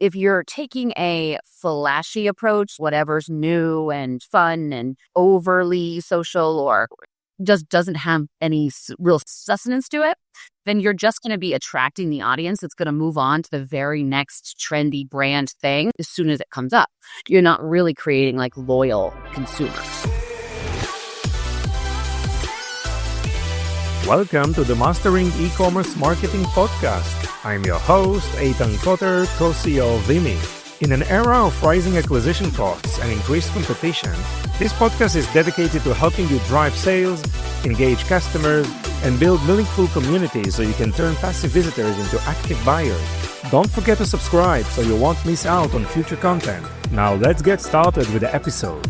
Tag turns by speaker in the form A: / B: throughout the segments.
A: If you're taking a flashy approach, whatever's new and fun and overly social or just doesn't have any real sustenance to it, then you're just going to be attracting the audience that's going to move on to the very next trendy brand thing as soon as it comes up. You're not really creating like loyal consumers.
B: Welcome to the Mastering E-commerce Marketing Podcast. I'm your host, Eitan Koter, co-CEO of Emmy. In an era of rising acquisition costs and increased competition, this podcast is dedicated to helping you drive sales, engage customers, and build meaningful communities so you can turn passive visitors into active buyers. Don't forget to subscribe so you won't miss out on future content. Now let's get started with the episode.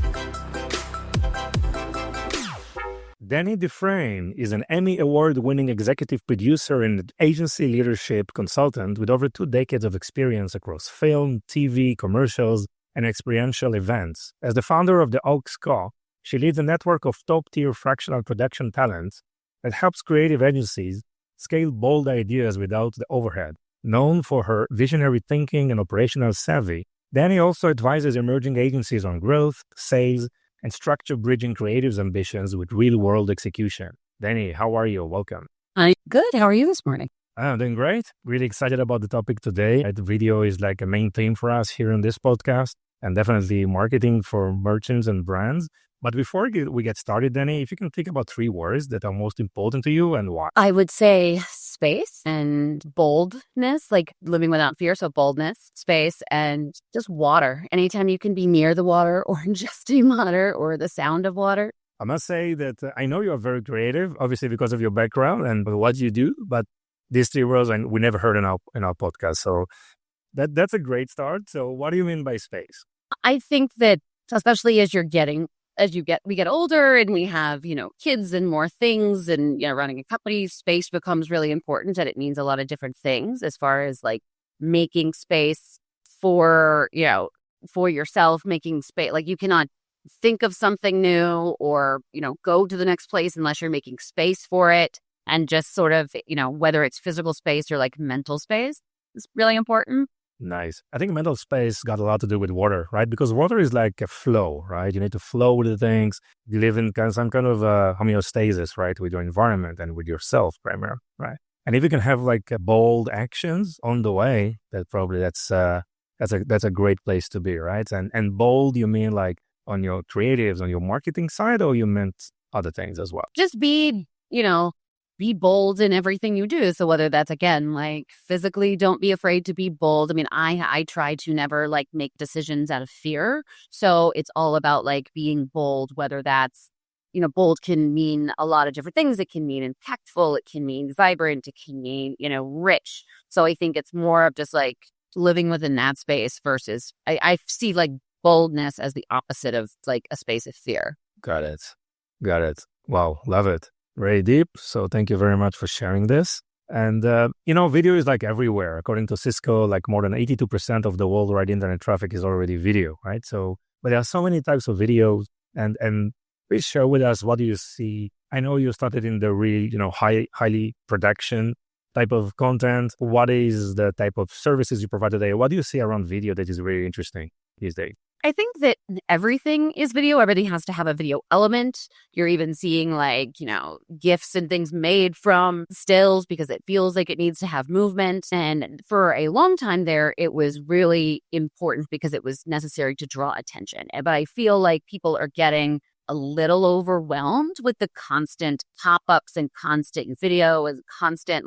B: Dani Dufresne is an Emmy Award-winning Executive Producer and agency leadership consultant with over 2 decades of experience across film, TV, commercials, and experiential events. As the founder of the Oaks Co., she leads a network of top-tier fractional production talent that helps creative agencies scale bold ideas without the overhead. Known for her visionary thinking and operational savvy, Dani also advises emerging agencies on growth, sales, and structure bridging creative's ambitions with real-world execution. Dani, how are you? Welcome.
A: I'm good. How are you this morning?
B: I'm doing great. Really excited about the topic today. The video is like a main theme for us here on this podcast, and definitely marketing for merchants and brands. But before we get started, Dani, if you can think about 3 words that are most important to you and why.
A: I would say space and boldness, like living without fear. So boldness, space, and just water. Anytime you can be near the water or ingesting water or the sound of water.
B: I must say that I know you're very creative, obviously because of your background and what you do, but these 3 words we never heard in our podcast. So that's a great start. So what do you mean by space?
A: I think that especially as we get older and we have, kids and more things and, running a company, space becomes really important, and it means a lot of different things as far as like making space for yourself, making space. Like you cannot think of something new or, go to the next place unless you're making space for it. And just sort of, whether it's physical space or like mental space is really important.
B: Nice. I think mental space got a lot to do with water, right? Because water is like a flow, right? You need to flow with the things. You live in some kind of homeostasis, right? With your environment and with yourself primarily, right? And if you can have like bold actions on the way, that's a great place to be, right? And bold, you mean like on your creatives, on your marketing side, or you meant other things as well?
A: Just be bold in everything you do. So whether that's, again, like physically, don't be afraid to be bold. I mean, I try to never like make decisions out of fear. So it's all about like being bold, whether that's, bold can mean a lot of different things. It can mean impactful. It can mean vibrant. It can mean, rich. So I think it's more of just like living within that space versus I see like boldness as the opposite of like a space of fear.
B: Got it. Wow. Love it. Very deep. So thank you very much for sharing this. And, video is like everywhere. According to Cisco, like more than 82% of the worldwide internet traffic is already video, right? So, but there are so many types of videos and please share with us, what do you see? I know you started in the really, highly production type of content. What is the type of services you provide today? What do you see around video that is really interesting these days?
A: I think that everything is video. Everything has to have a video element. You're even seeing like, GIFs and things made from stills because it feels like it needs to have movement. And for a long time there, it was really important because it was necessary to draw attention. But I feel like people are getting a little overwhelmed with the constant pop-ups and constant video and constant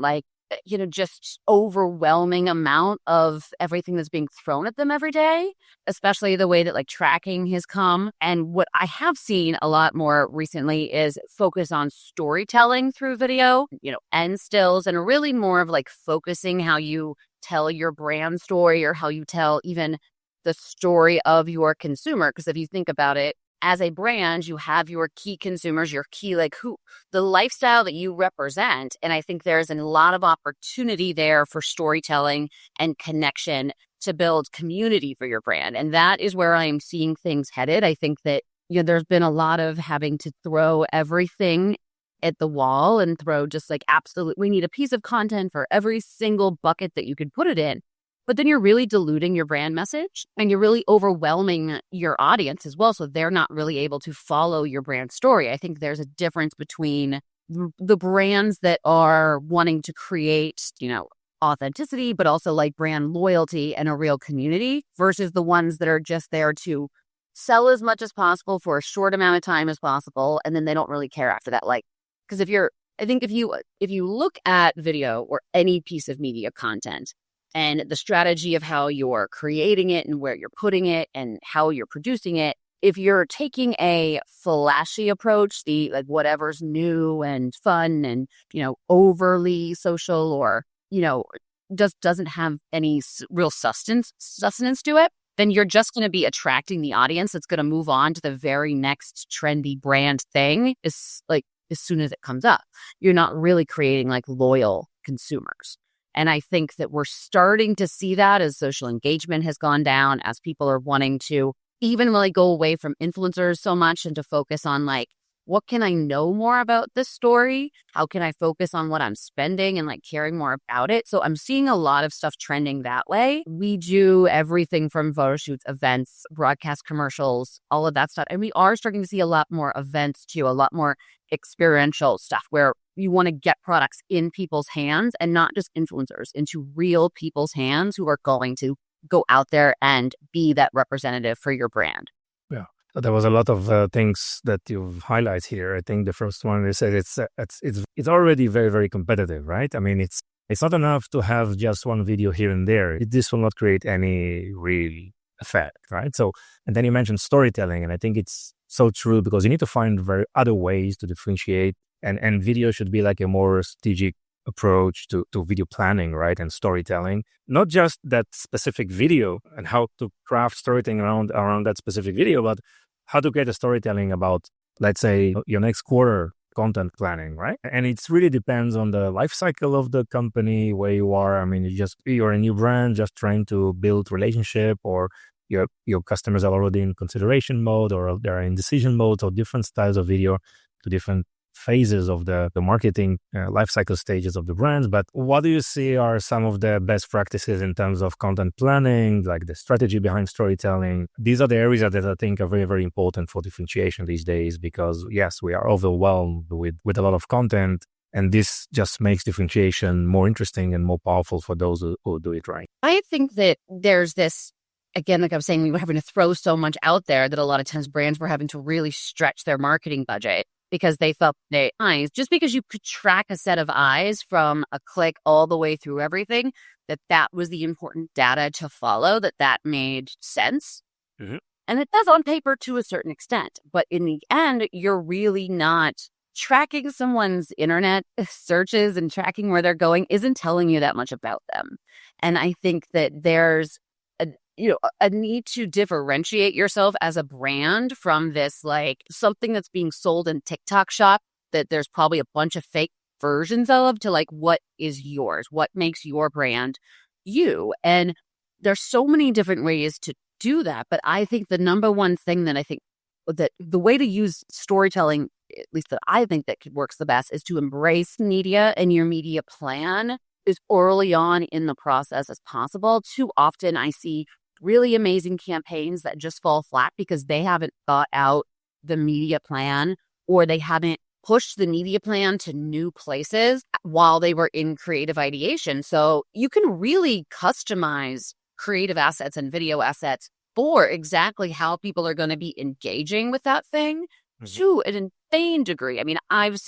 A: just overwhelming amount of everything that's being thrown at them every day, especially the way that like tracking has come. And what I have seen a lot more recently is focus on storytelling through video, and stills, and really more of like focusing how you tell your brand story or how you tell even the story of your consumer. Because if you think about it, as a brand, you have your key consumers, your key, the lifestyle that you represent. And I think there's a lot of opportunity there for storytelling and connection to build community for your brand. And that is where I'm seeing things headed. I think that, there's been a lot of having to throw everything at the wall and throw just like we need a piece of content for every single bucket that you could put it in. but then you're really diluting your brand message and you're really overwhelming your audience as well. So they're not really able to follow your brand story. I think there's a difference between the brands that are wanting to create, authenticity, but also like brand loyalty and a real community versus the ones that are just there to sell as much as possible for a short amount of time as possible. And then they don't really care after that. Like, because if you look at video or any piece of media content and the strategy of how you're creating it and where you're putting it and how you're producing it, if you're taking a flashy approach, the like whatever's new and fun and, overly social or, just doesn't have any real sustenance to it, then you're just going to be attracting the audience that's going to move on to the very next trendy brand thing as soon as it comes up. You're not really creating like loyal consumers. And I think that we're starting to see that as social engagement has gone down, as people are wanting to even really go away from influencers so much and to focus on like, what can I know more about this story? How can I focus on what I'm spending and like caring more about it? So I'm seeing a lot of stuff trending that way. We do everything from photo shoots, events, broadcast commercials, all of that stuff. And we are starting to see a lot more events too, a lot more experiential stuff where you want to get products in people's hands and not just influencers, into real people's hands who are going to go out there and be that representative for your brand.
B: Yeah. So there was a lot of things that you've highlighted here. I think the first one is that it's already very, very competitive, right? I mean, it's not enough to have just one video here and there. This will not create any real effect, right? So, and then you mentioned storytelling, and I think it's so true because you need to find other ways to differentiate, and video should be like a more strategic approach to video planning, right? And storytelling, not just that specific video and how to craft storytelling around that specific video, but how to get a storytelling about, let's say, your next quarter content planning, right? And it really depends on the life cycle of the company, where you are. I mean, you're a new brand just trying to build relationship, or your customers are already in consideration mode, or they're in decision mode, or different styles of video to different phases of the marketing life cycle stages of the brands. But what do you see are some of the best practices in terms of content planning, like the strategy behind storytelling? These are the areas that I think are very, very important for differentiation these days, because yes, we are overwhelmed with a lot of content, and this just makes differentiation more interesting and more powerful for those who do it right.
A: I think that there's this, again, like I was saying, we were having to throw so much out there that a lot of times brands were having to really stretch their marketing budget because they felt just because you could track a set of eyes from a click all the way through everything, that was the important data to follow, that made sense.
B: Mm-hmm.
A: And it does on paper to a certain extent. But in the end, you're really not tracking someone's internet searches, and tracking where they're going isn't telling you that much about them. And I think that there's a need to differentiate yourself as a brand from this, like something that's being sold in TikTok shop that there's probably a bunch of fake versions of, to like, what is yours? What makes your brand you? And there's so many different ways to do that. But I think the number one thing that I think that the way to use storytelling, at least that I think that works the best, is to embrace media and your media plan as early on in the process as possible. Too often I see really amazing campaigns that just fall flat because they haven't thought out the media plan, or they haven't pushed the media plan to new places while they were in creative ideation. So you can really customize creative assets and video assets for exactly how people are going to be engaging with that thing to an insane degree. I mean, I've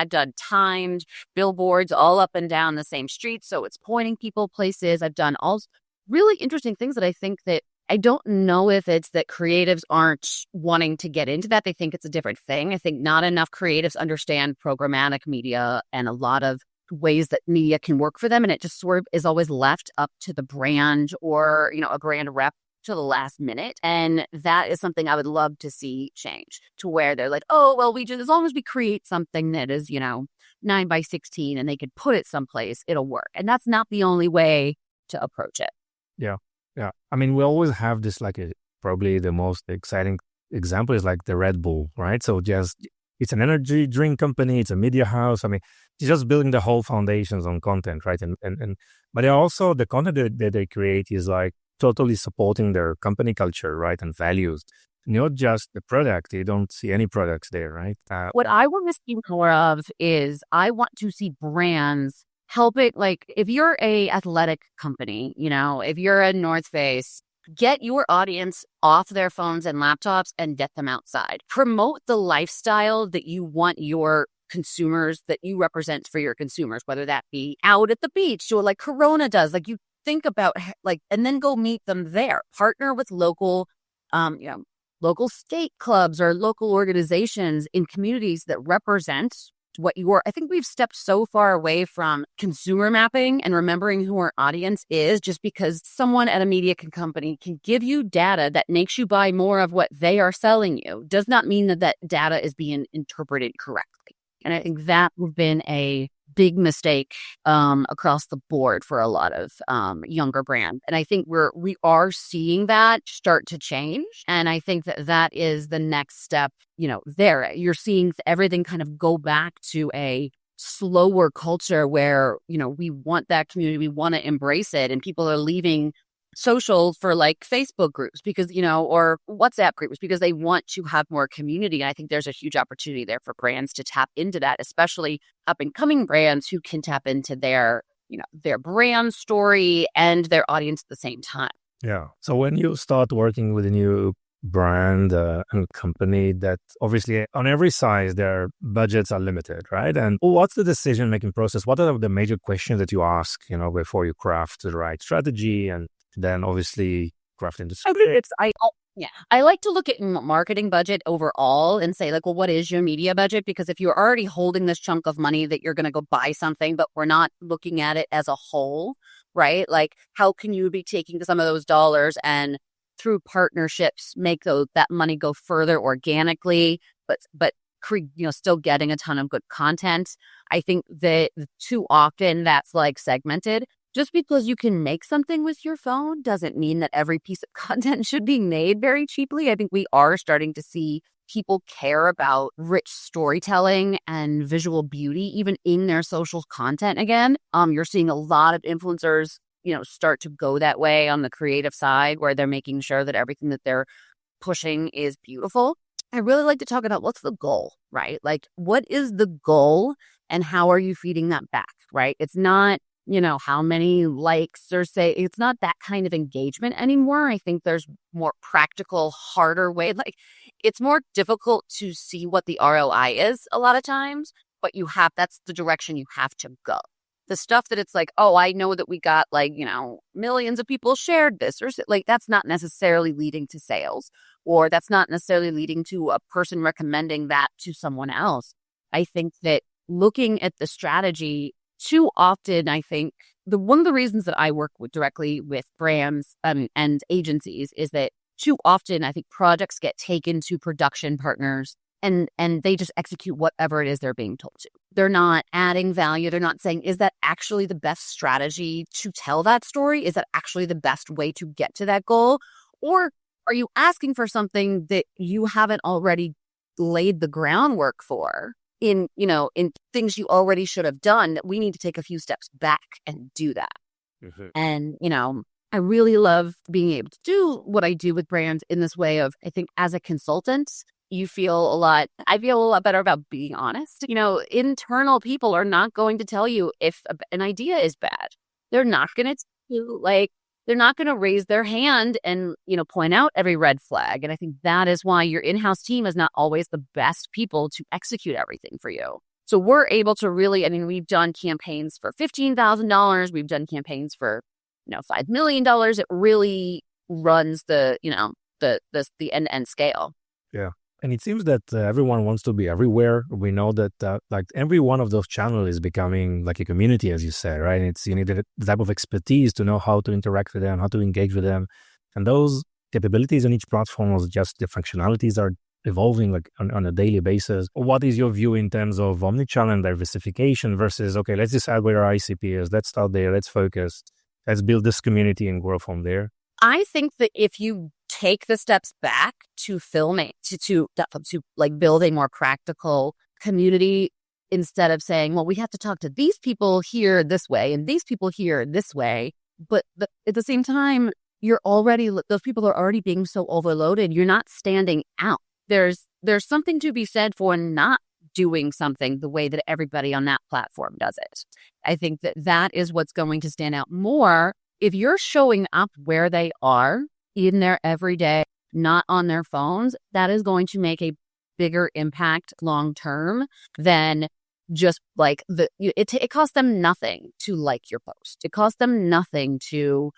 A: done timed billboards all up and down the same street, so it's pointing people places. I've done all really interesting things that I think that I don't know if it's that creatives aren't wanting to get into that. They think it's a different thing. I think not enough creatives understand programmatic media and a lot of ways that media can work for them. And it just sort of is always left up to the brand or, a brand rep to the last minute. And that is something I would love to see change, to where they're like, oh, well, as long as we create something that is, 9x16 and they could put it someplace, it'll work. And that's not the only way to approach it.
B: Yeah. I mean, we always have this, probably the most exciting example is like the Red Bull, right? So just it's an energy drink company, it's a media house. I mean, it's just building the whole foundations on content, right? But they're also, the content that they create is like totally supporting their company culture, right? And values. Not just the product. You don't see any products there, right?
A: What I want to see more of is I want to see brands help it. Like if you're a athletic company, if you're a North Face, get your audience off their phones and laptops and get them outside. Promote the lifestyle that you want your consumers, that you represent for your consumers, whether that be out at the beach or like Corona does. Like you think about and then go meet them there. Partner with local, local skate clubs or local organizations in communities that represent what I think we've stepped so far away from consumer mapping and remembering who our audience is just because someone at a media company can give you data that makes you buy more of what they are selling you does not mean that data is being interpreted correctly. And I think that has been a big mistake across the board for a lot of younger brands. And I think we are seeing that start to change. And I think that is the next step, there. You're seeing everything kind of go back to a slower culture where, we want that community, we want to embrace it. And people are leaving social for like Facebook groups because, or WhatsApp groups because they want to have more community. And I think there's a huge opportunity there for brands to tap into that, especially up and coming brands who can tap into their brand story and their audience at the same time.
B: Yeah. So when you start working with a new brand and company that obviously on every size, their budgets are limited, right? And what's the decision-making process? What are the major questions that you ask, before you craft the right strategy and then obviously crafting the
A: I like to look at marketing budget overall and say like, well, what is your media budget? Because if you're already holding this chunk of money that you're going to go buy something, but we're not looking at it as a whole, right? Like how can you be taking some of those dollars and through partnerships make that money go further organically, but still getting a ton of good content? I think that too often that's like segmented. Just because you can make something with your phone doesn't mean that every piece of content should be made very cheaply. I think we are starting to see people care about rich storytelling and visual beauty, even in their social content again. You're seeing a lot of influencers, start to go that way on the creative side where they're making sure that everything that they're pushing is beautiful. I really like to talk about what's the goal, right? Like, what is the goal and how are you feeding that back, right? It's not how many likes or it's not that kind of engagement anymore. I think there's more practical, harder way. Like it's more difficult to see what the ROI is a lot of times, but that's the direction you have to go. The stuff that it's like, oh, I know that we got like, millions of people shared this or like, that's not necessarily leading to sales, or that's not necessarily leading to a person recommending that to someone else. I think that looking at the strategy too often, I think one of the reasons that I work directly with brands and agencies is that too often I think projects get taken to production partners and they just execute whatever it is they're being told to. They're not adding value. They're not saying, is that actually the best strategy to tell that story? Is that actually the best way to get to that goal? Or are you asking for something that you haven't already laid the groundwork for? In things you already should have done, that we need to take a few steps back and do that. Mm-hmm. And, I really love being able to do what I do with brands in this way of, I think as a consultant, I feel a lot better about being honest. Internal people are not going to tell you if an idea is bad. They're not going to tell you they're not going to raise their hand and, point out every red flag. And I think that is why your in-house team is not always the best people to execute everything for you. So we're able to really, we've done campaigns for $15,000. We've done campaigns for, $5 million. It really runs the end-to-end scale.
B: Yeah. And it seems that everyone wants to be everywhere. We know that like every one of those channels is becoming like a community, as you said, right? And you need the type of expertise to know how to interact with them, how to engage with them. And those capabilities on each platform, just the functionalities are evolving like on a daily basis. What is your view in terms of omnichannel and diversification versus, okay, let's decide where our ICP is. Let's start there. Let's focus. Let's build this community and grow from there.
A: I think that if you take the steps back to film it, to like build a more practical community instead of saying, well, we have to talk to these people here this way and these people here this way. But at the same time, those people are already being so overloaded. You're not standing out. There's something to be said for not doing something the way that everybody on that platform does it. I think that is what's going to stand out more. If you're showing up where they are in their everyday, not on their phones, that is going to make a bigger impact long term than just like it costs them nothing to like your post. It costs them nothing to,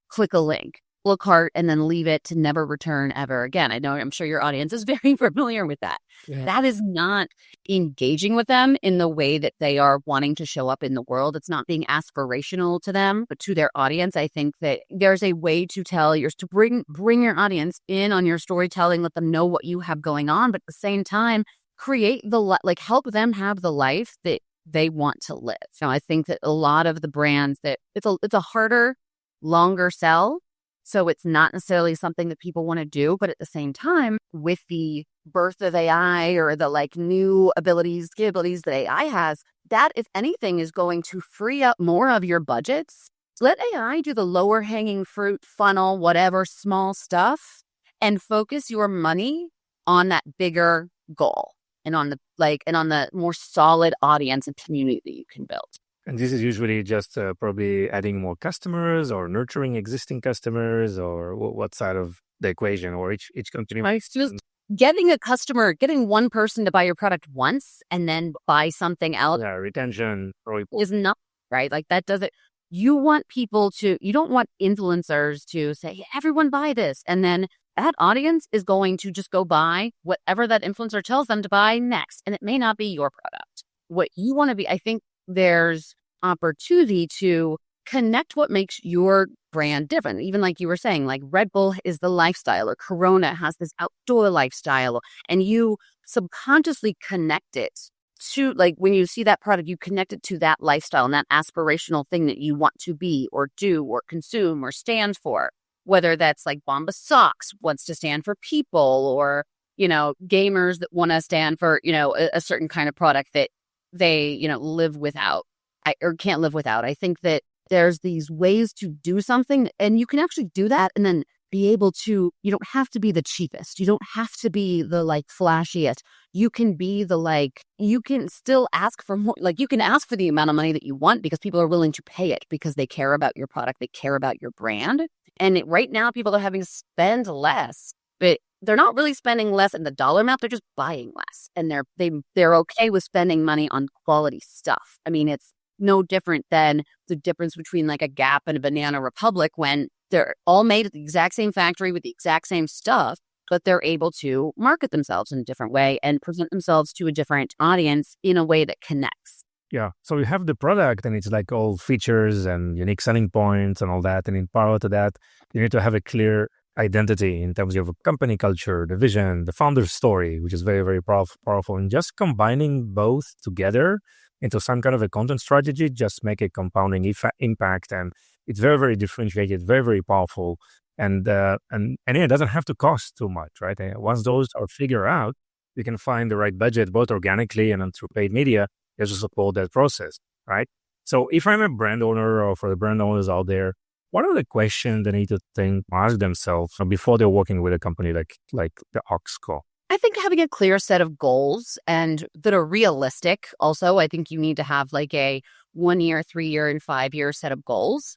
A: click a link, look hard, and then leave it to never return ever again. I'm sure your audience is very familiar with that. Yeah. That is not engaging with them in the way that they are wanting to show up in the world. It's not being aspirational to them, but to their audience. I think that there's a way to to bring your audience in on your storytelling, let them know what you have going on, but at the same time, create help them have the life that they want to live. So I think that a lot of the brands that it's a harder, longer sell. So it's not necessarily something that people want to do, but at the same time, with the birth of AI or the new capabilities that AI has, that if anything is going to free up more of your budgets. Let AI do the lower hanging fruit, funnel, whatever, small stuff, and focus your money on that bigger goal and on the more solid audience and community that you can build.
B: And this is usually just probably adding more customers or nurturing existing customers, or what side of the equation, or each company.
A: Just getting one person to buy your product once and then buy something else.
B: Yeah, retention
A: is not right. That doesn't. You don't want influencers to say, hey, everyone buy this, and then that audience is going to just go buy whatever that influencer tells them to buy next, and it may not be your product. What you want to be, I think. There's opportunity to connect what makes your brand different. Even like you were saying, like Red Bull is the lifestyle, or Corona has this outdoor lifestyle, and you subconsciously connect it to, when you see that product, you connect it to that lifestyle and that aspirational thing that you want to be or do or consume or stand for. Whether that's like Bomba Socks wants to stand for people, or, gamers that want to stand for, a certain kind of product that they, live without or can't live without. I think that there's these ways to do something, and you can actually do that and then be able to, you don't have to be the cheapest. You don't have to be the flashiest. You can be you can still ask for more, you can ask for the amount of money that you want because people are willing to pay it because they care about your product. They care about your brand. And right now people are having to spend less, but they're not really spending less in the dollar amount. They're just buying less, and they're okay with spending money on quality stuff. I mean, it's no different than the difference between a Gap and a Banana Republic, when they're all made at the exact same factory with the exact same stuff, but they're able to market themselves in a different way and present themselves to a different audience in a way that connects.
B: Yeah. So you have the product, and it's all features and unique selling points and all that. And in parallel to that, you need to have a clear identity in terms of company culture, the vision, the founder's story, which is very, very powerful. And just combining both together into some kind of a content strategy just make a compounding impact. And it's very, very differentiated, very, very powerful. And it doesn't have to cost too much, right? And once those are figured out, you can find the right budget, both organically and through paid media, to support that process, right? So if I'm a brand owner, or for the brand owners out there, what are the questions they need to ask themselves before they're working with a company like the Oxco?
A: I think having a clear set of goals and that are realistic. Also, I think you need to have a 1 year, 3 year, and 5 year set of goals,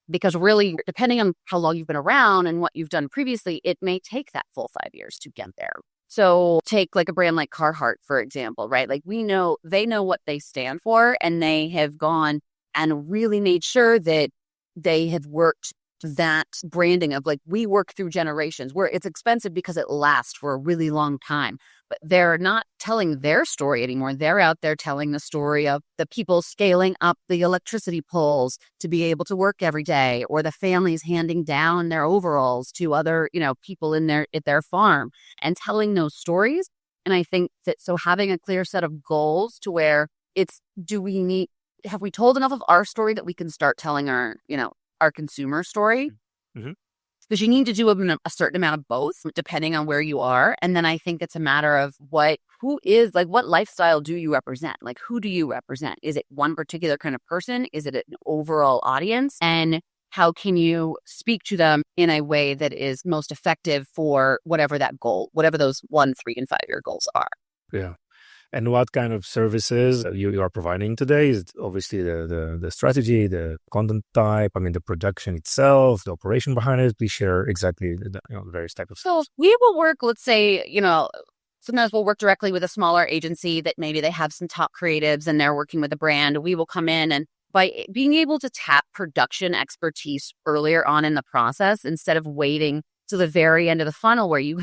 A: because really, depending on how long you've been around and what you've done previously, it may take that full 5 years to get there. So take a brand like Carhartt, for example, right? They know what they stand for, and they have gone and really made sure that they have worked that branding of we work through generations, where it's expensive because it lasts for a really long time. But they're not telling their story anymore. They're out there telling the story of the people scaling up the electricity poles to be able to work every day, or the families handing down their overalls to other, people at their farm, and telling those stories. And I think that having a clear set of goals to where have we told enough of our story that we can start telling our consumer story?
B: Mm-hmm.
A: because you need to do a certain amount of both depending on where you are. And then I think it's a matter of what lifestyle do you represent? Like, who do you represent? Is it one particular kind of person? Is it an overall audience? And how can you speak to them in a way that is most effective for whatever that goal, whatever those 1, 3, and 5-year goals are?
B: Yeah. And what kind of services you are providing today? Is it obviously the strategy, the content type, the production itself, the operation behind it? Please share exactly the various types of
A: So we will work, let's say, sometimes we'll work directly with a smaller agency that maybe they have some top creatives and they're working with a brand. We will come in, and by being able to tap production expertise earlier on in the process, instead of waiting to the very end of the funnel where you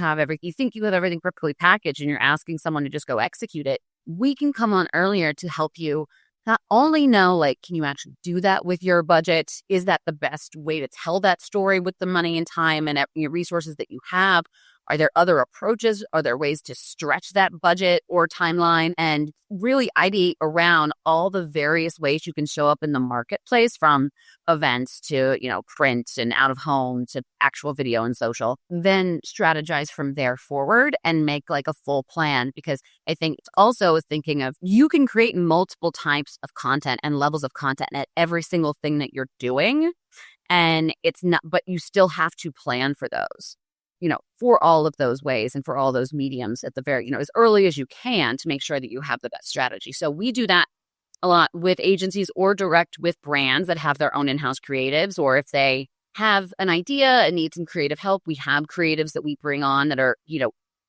A: think you have everything perfectly packaged and you're asking someone to just go execute it, we can come on earlier to help you not only know, like, can you actually do that with your budget? Is that the best way to tell that story with the money and time and your resources that you have? Are there other approaches? Are there ways to stretch that budget or timeline and really ideate around all the various ways you can show up in the marketplace, from events to, print and out of home to actual video and social? Then strategize from there forward and make like a full plan, because I think it's also thinking of, you can create multiple types of content and levels of content at every single thing that you're doing. And it's not, but you still have to plan for those, for all of those ways and for all those mediums at the very, as early as you can, to make sure that you have the best strategy. So we do that a lot with agencies or direct with brands that have their own in-house creatives, or if they have an idea and need some creative help, we have creatives that we bring on that are,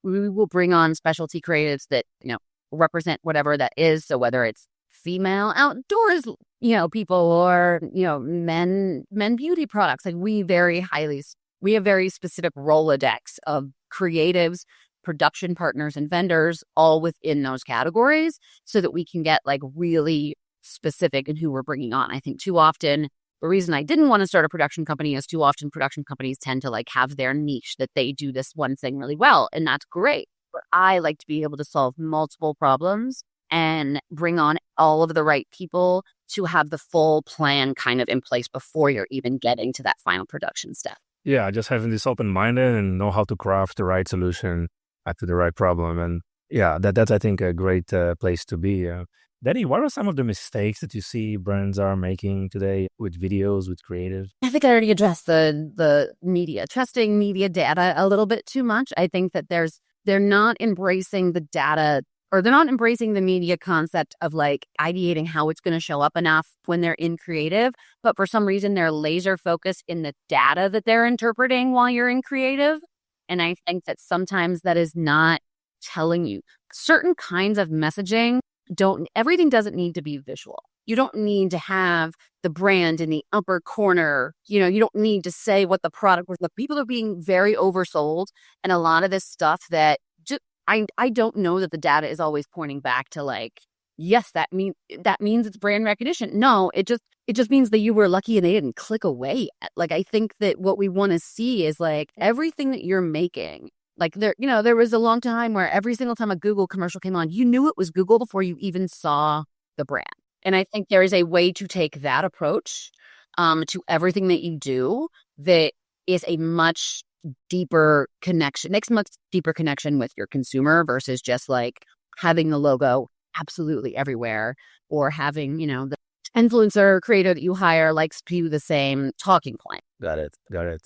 A: we will bring on specialty creatives that, represent whatever that is. So whether it's female outdoors, people, or, men beauty products, like we have very specific Rolodex of creatives, production partners, and vendors all within those categories, so that we can get like really specific in who we're bringing on. I think too often, the reason I didn't want to start a production company is too often production companies tend to like have their niche that they do this one thing really well, and that's great. But I like to be able to solve multiple problems and bring on all of the right people to have the full plan kind of in place before you're even getting to that final production step.
B: Yeah, just having this open-minded and know how to craft the right solution to the right problem. And yeah, that's, I think, a great place to be. Dani, what are some of the mistakes that you see brands are making today with videos, with creative?
A: I think I already addressed the media, trusting media data a little bit too much. I think that they're not embracing the data, or they're not embracing the media concept of like ideating how it's going to show up enough when they're in creative. But for some reason, they're laser focused in the data that they're interpreting while you're in creative. And I think that sometimes that is not telling you certain kinds of messaging. Everything doesn't need to be visual. You don't need to have the brand in the upper corner. You don't need to say what the product was. The people are being very oversold. And a lot of this stuff that I don't know that the data is always pointing back to like, yes, that means it's brand recognition. No, it just means that you were lucky and they didn't click away. Like, I think that what we want to see is like everything that you're making. Like there was a long time where every single time a Google commercial came on, you knew it was Google before you even saw the brand. And I think there is a way to take that approach to everything that you do that is a much deeper connection, makes a much deeper connection with your consumer versus just like having the logo absolutely everywhere, or having, the influencer creator that you hire likes to do the same talking point.
B: Got it.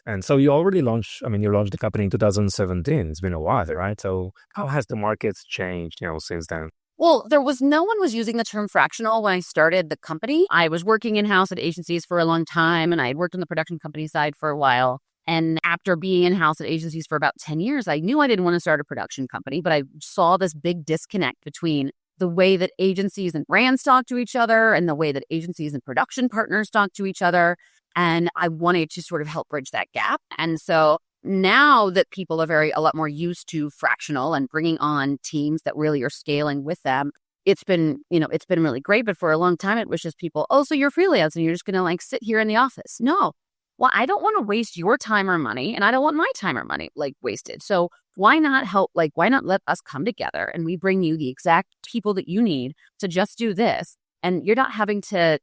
B: And so you already launched the company in 2017. It's been a while, right? So how has the market changed, since then?
A: Well, no one was using the term fractional when I started the company. I was working in-house at agencies for a long time, and I had worked on the production company side for a while. And after being in-house at agencies for about 10 years, I knew I didn't want to start a production company, but I saw this big disconnect between the way that agencies and brands talk to each other and the way that agencies and production partners talk to each other. And I wanted to sort of help bridge that gap. And so now that people are a lot more used to fractional and bringing on teams that really are scaling with them, it's been really great. But for a long time, it was just people, oh, so you're freelance and you're just going to like sit here in the office. No. Well, I don't want to waste your time or money, and I don't want my time or money like wasted. So why not help? Like, why not let us come together and we bring you the exact people that you need to just do this? And you're not having to,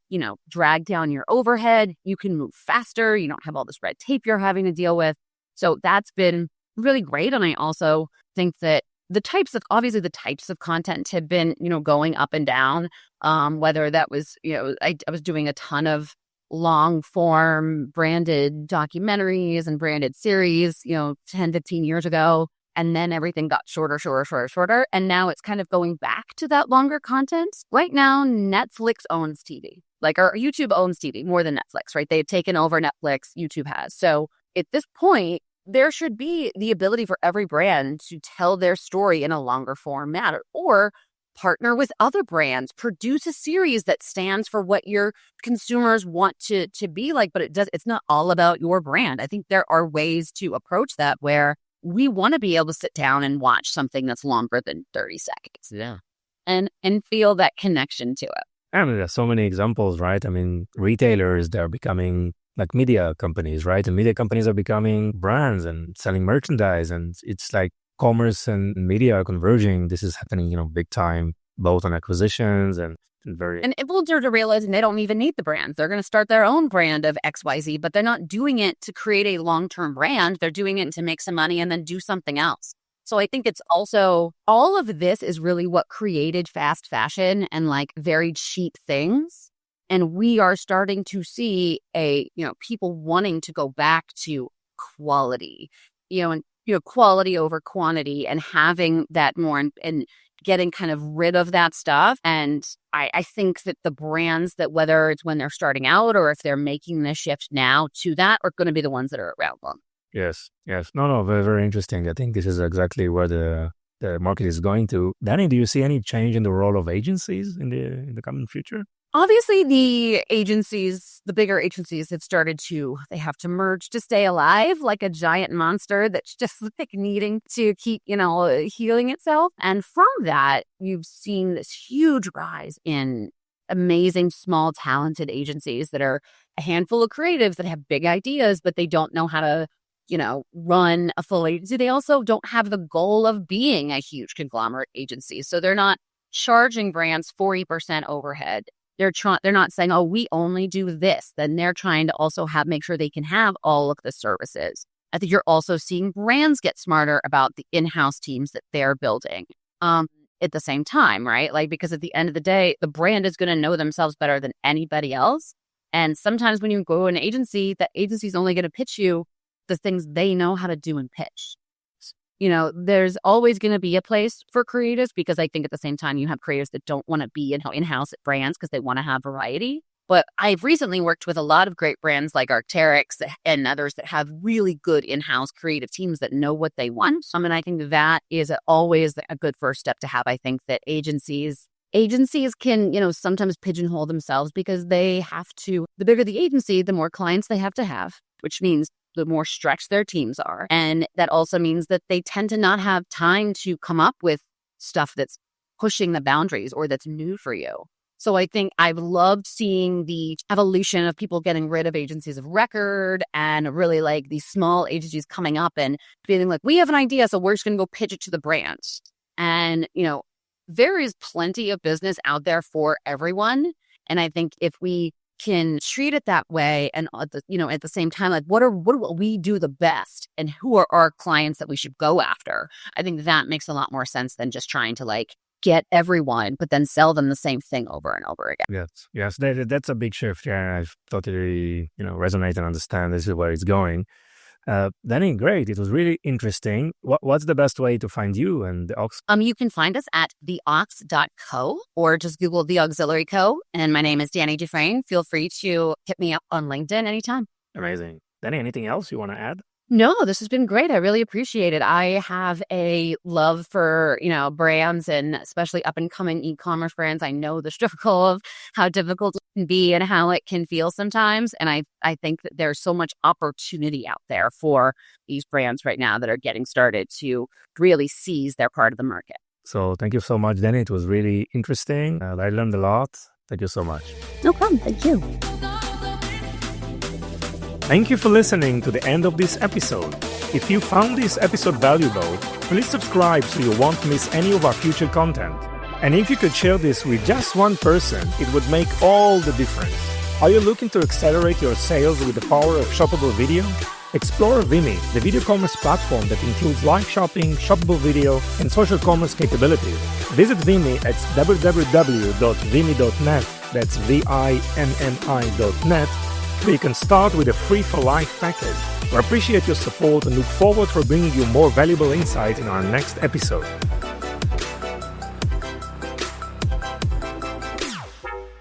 A: drag down your overhead. You can move faster. You don't have all this red tape you're having to deal with. So that's been really great. And I also think that the types of content have been, going up and down. Whether that was, I was doing a ton of long form branded documentaries and branded series, 10, 15 years ago. And then everything got shorter. And now it's kind of going back to that longer content. Right now, Netflix owns TV. Or YouTube owns TV more than Netflix, right? They've taken over Netflix, YouTube has. So at this point, there should be the ability for every brand to tell their story in a longer format or partner with other brands, produce a series that stands for what your consumers want to be like, but it's not all about your brand. I think there are ways to approach that where we want to be able to sit down and watch something that's longer than 30 seconds.
B: Yeah.
A: And feel that connection to it.
B: And there's so many examples, right? I mean, retailers, they're becoming like media companies, right? And media companies are becoming brands and selling merchandise. And it's like commerce and media are converging. This is happening, big time, both on acquisitions and very...
A: And influencers are realizing they don't even need the brands. They're going to start their own brand of XYZ, but they're not doing it to create a long-term brand. They're doing it to make some money and then do something else. So I think it's also, all of this is really what created fast fashion and very cheap things. And we are starting to see people wanting to go back to quality, and quality over quantity and having that more and getting kind of rid of that stuff. And I think that the brands that, whether it's when they're starting out or if they're making the shift now to that, are going to be the ones that are around long.
B: Yes. No, very, very interesting. I think this is exactly where the market is going to. Dani, do you see any change in the role of agencies in the coming future?
A: Obviously, the bigger agencies they have to merge to stay alive, like a giant monster that's just needing to keep, healing itself. And from that, you've seen this huge rise in amazing, small, talented agencies that are a handful of creatives that have big ideas, but they don't know how to, run a full agency. They also don't have the goal of being a huge conglomerate agency. So they're not charging brands 40% overhead. They're not saying, oh, we only do this. Then they're trying to also make sure they can have all of the services. I think you're also seeing brands get smarter about the in-house teams that they're building at the same time, right? Because at the end of the day, the brand is going to know themselves better than anybody else. And sometimes when you go to an agency, that agency's only going to pitch you the things they know how to do and pitch. There's always going to be a place for creatives, because I think at the same time you have creatives that don't want to be in-house at brands because they want to have variety. But I've recently worked with a lot of great brands like Arc'teryx and others that have really good in-house creative teams that know what they want. And I think that is always a good first step to have. I think that agencies can, sometimes pigeonhole themselves because they have to, the bigger the agency, the more clients they have to have, which means the more stretched their teams are. And that also means that they tend to not have time to come up with stuff that's pushing the boundaries or that's new for you. So I think I've loved seeing the evolution of people getting rid of agencies of record and really these small agencies coming up and feeling like, we have an idea, so we're just going to go pitch it to the brands. And, there is plenty of business out there for everyone. And I think if we can treat it that way, and at the same time, what do we do the best, and who are our clients that we should go after? I think that makes a lot more sense than just trying to get everyone, but then sell them the same thing over and over again.
B: Yes, that's a big shift. Yeah, I totally resonate and understand this is where it's going. Dani, great. It was really interesting. What's the best way to find you and the Aux?
A: You can find us at theaux.co or just Google The Auxiliary Co. And my name is Dani Dufresne. Feel free to hit me up on LinkedIn anytime.
B: Amazing. Dani, anything else you want to add?
A: No, this has been great. I really appreciate it. I have a love for, brands, and especially up and coming e-commerce brands. I know the struggle of how difficult it can be and how it can feel sometimes. And I think that there's so much opportunity out there for these brands right now that are getting started to really seize their part of the market.
B: So thank you so much, Dani. It was really interesting. I learned a lot. Thank you so much.
A: No problem. Thank you.
B: Thank you for listening to the end of this episode. If you found this episode valuable, please subscribe so you won't miss any of our future content. And if you could share this with just one person, it would make all the difference. Are you looking to accelerate your sales with the power of shoppable video? Explore Vimeo, the video commerce platform that includes live shopping, shoppable video, and social commerce capabilities. Visit Vimeo at www.vimeo.net, that's VIMMI.net, where you can start with a free-for-life package. We appreciate your support and look forward for bringing you more valuable insight in our next episode.